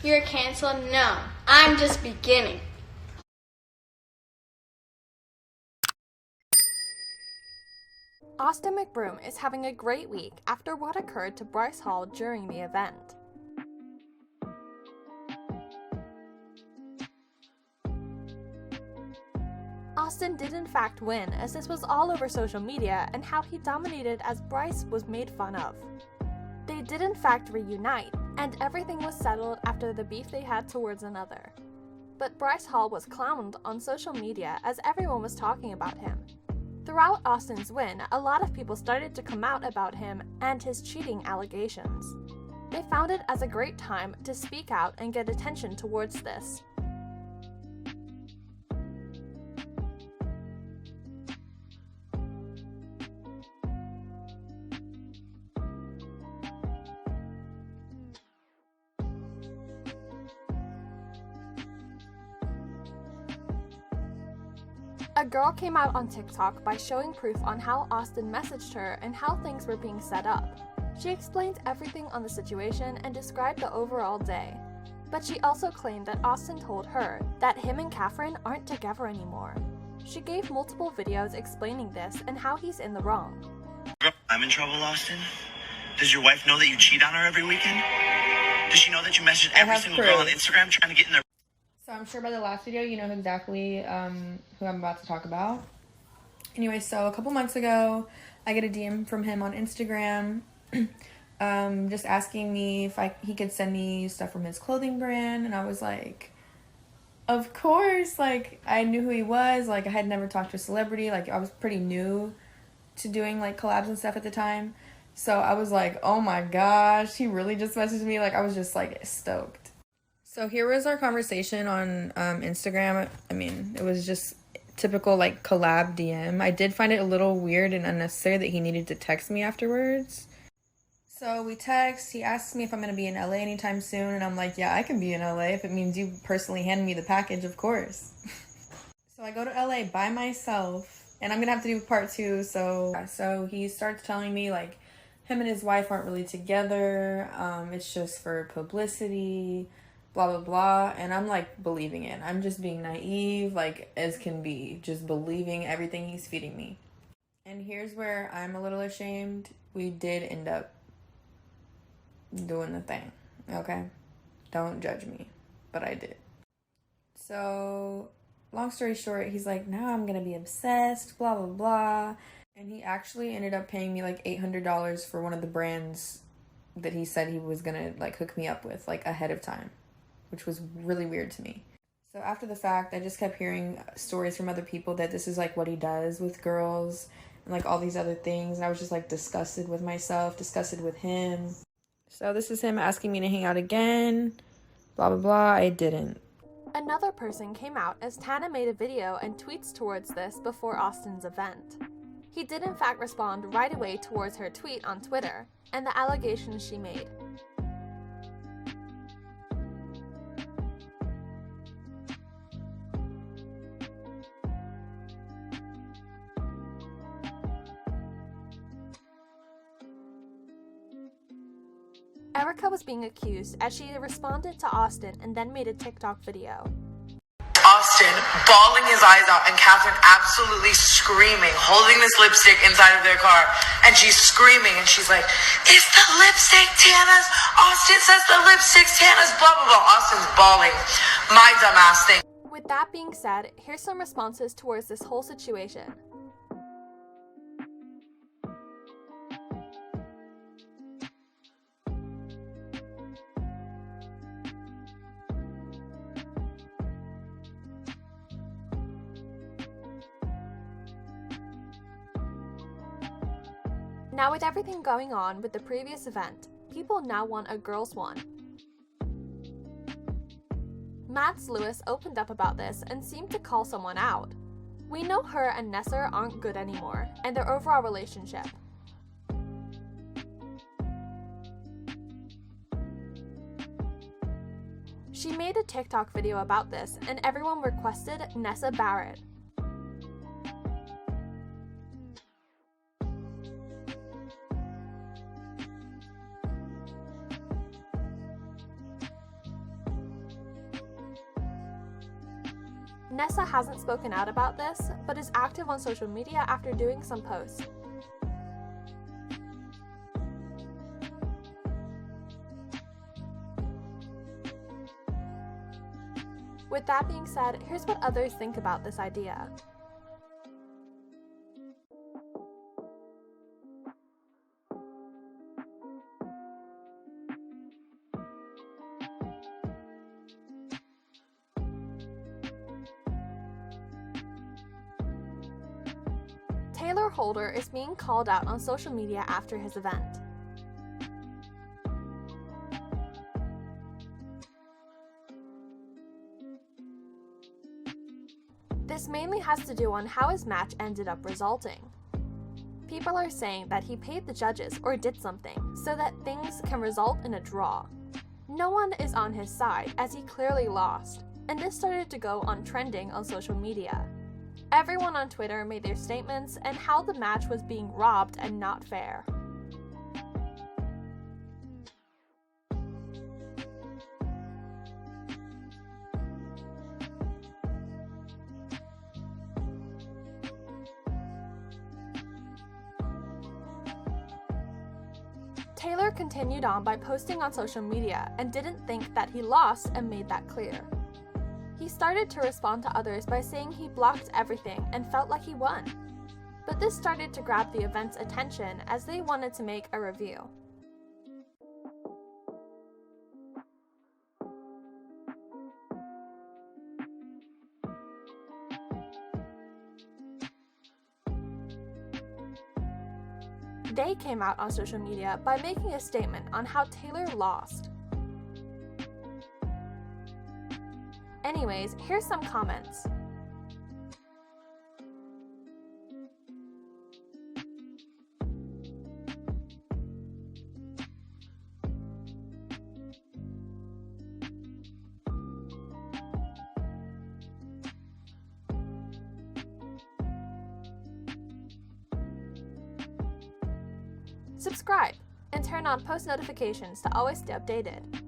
You're canceled? No, I'm just beginning. Austin Mcbroom is having a great week after what occurred to Bryce Hall during the event. Austin did in fact win, as this was all over social media and how he dominated as Bryce was made fun of. They did in fact reunite, and everything was settled after the beef they had towards another. But Bryce Hall was clowned on social media as everyone was talking about him. Throughout Austin's win, a lot of people started to come out about him and his cheating allegations. They found it as a great time to speak out and get attention towards this. A girl came out on TikTok by showing proof on how Austin messaged her and how things were being set up. She explained everything on the situation and described the overall day. But she also claimed that Austin told her that him and Catherine aren't together anymore. She gave multiple videos explaining this and how he's in the wrong. I'm in trouble, Austin. Does your wife know that you cheat on her every weekend? Does she know that you message every single girl on Instagram trying to get in their... So I'm sure by the last video, you know exactly who I'm about to talk about. Anyway, so a couple months ago, I get a DM from him on Instagram, just asking me if he could send me stuff from his clothing brand. And I was like, of course. Like, I knew who he was. Like, I had never talked to a celebrity. Like, I was pretty new to doing, like, collabs and stuff at the time. So I was like, oh my gosh, he really just messaged me. Like, I was just, like, stoked. So here was our conversation on Instagram. I mean, it was just typical, like, collab DM. I did find it a little weird and unnecessary that he needed to text me afterwards. So we text. He asks me if I'm going to be in LA anytime soon. And I'm like, yeah, I can be in LA if it means you personally hand me the package, of course. So I go to LA by myself. And I'm going to have to do part 2. So he starts telling me, like, him and his wife aren't really together. It's just for publicity. Blah, blah, blah. And I'm, like, believing it. I'm just being naive, like, as can be. Just believing everything he's feeding me. And here's where I'm a little ashamed. We did end up doing the thing, okay? Don't judge me. But I did. So, long story short, he's like, now I'm gonna be obsessed, blah, blah, blah. And he actually ended up paying me, like, $800 for one of the brands that he said he was gonna, like, hook me up with, like, ahead of time. Which was really weird to me. So after the fact, I just kept hearing stories from other people that this is like what he does with girls and like all these other things. And I was just like disgusted with myself, disgusted with him. So this is him asking me to hang out again, blah, blah, blah. I didn't. Another person came out as Tana made a video and tweets towards this before Austin's event. He did in fact respond right away towards her tweet on Twitter and the allegations she made. Erica was being accused as she responded to Austin and then made a TikTok video. Austin bawling his eyes out and Catherine absolutely screaming, holding this lipstick inside of their car. And she's screaming and she's like, is the lipstick Tana's? Austin says the lipstick's Tana's, blah, blah, blah. Austin's bawling. My dumbass thing. With that being said, here's some responses towards this whole situation. Now with everything going on with the previous event, people now want a girls' one. Mads Lewis opened up about this and seemed to call someone out. We know her and Nessa aren't good anymore, and their overall relationship. She made a TikTok video about this, and everyone requested Nessa Barrett. Nessa hasn't spoken out about this, but is active on social media after doing some posts. With that being said, here's what others think about this idea. Tayler Holder is being called out on social media after his event. This mainly has to do on how his match ended up resulting. People are saying that he paid the judges or did something so that things can result in a draw. No one is on his side as he clearly lost, and this started to go on trending on social media. Everyone on Twitter made their statements and how the match was being robbed and not fair. Tayler continued on by posting on social media and didn't think that he lost and made that clear. He started to respond to others by saying he blocked everything and felt like he won. But this started to grab the event's attention as they wanted to make a review. They came out on social media by making a statement on how Tayler lost. Anyways, here's some comments. Subscribe and turn on post notifications to always stay updated.